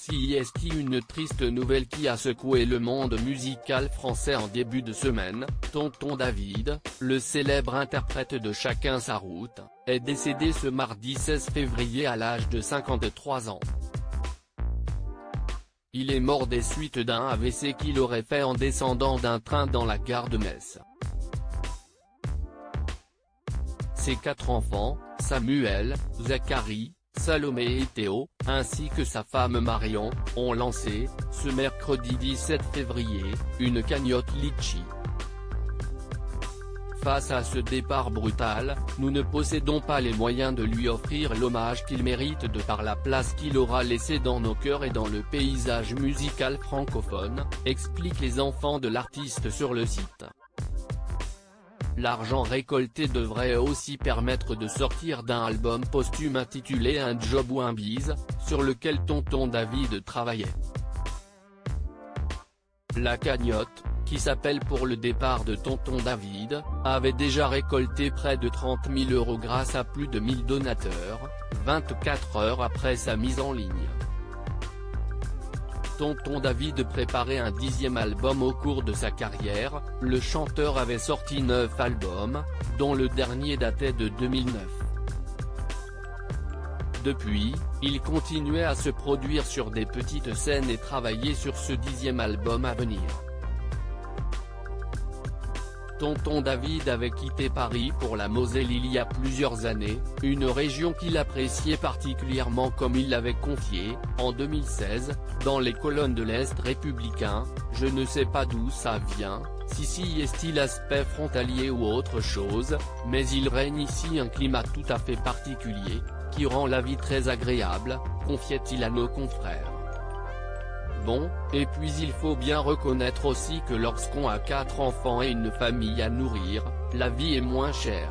Si est une triste nouvelle qui a secoué le monde musical français en début de semaine. Tonton David, le célèbre interprète de Chacun sa route, est décédé ce mardi 16 février à l'âge de 53 ans. Il est mort des suites d'un AVC qu'il aurait fait en descendant d'un train dans la gare de Metz. Ses 4 enfants, Samuel, Zacharie, Salomé et Théo, ainsi que sa femme Marion, ont lancé, ce mercredi 17 février, une cagnotte Litchi. Face à ce départ brutal, nous ne possédons pas les moyens de lui offrir l'hommage qu'il mérite de par la place qu'il aura laissée dans nos cœurs et dans le paysage musical francophone, expliquent les enfants de l'artiste sur le site. L'argent récolté devrait aussi permettre de sortir d'un album posthume intitulé Un job ou un bise, sur lequel Tonton David travaillait. La cagnotte, qui s'appelle Pour le départ de Tonton David, avait déjà récolté près de 30 000 € grâce à plus de 1000 donateurs, 24 heures après sa mise en ligne. Tonton David préparait un 10e album au cours de sa carrière. Le chanteur avait sorti 9 albums, dont le dernier datait de 2009. Depuis, il continuait à se produire sur des petites scènes et travailler sur ce 10e album à venir. Tonton David avait quitté Paris pour la Moselle il y a plusieurs années, une région qu'il appréciait particulièrement comme il l'avait confié, en 2016, dans les colonnes de l'Est républicain. Je ne sais pas d'où ça vient, si est-il aspect frontalier ou autre chose, mais il règne ici un climat tout à fait particulier, qui rend la vie très agréable, confiait-il à nos confrères. Bon, et puis il faut bien reconnaître aussi que lorsqu'on a 4 enfants et une famille à nourrir, la vie est moins chère.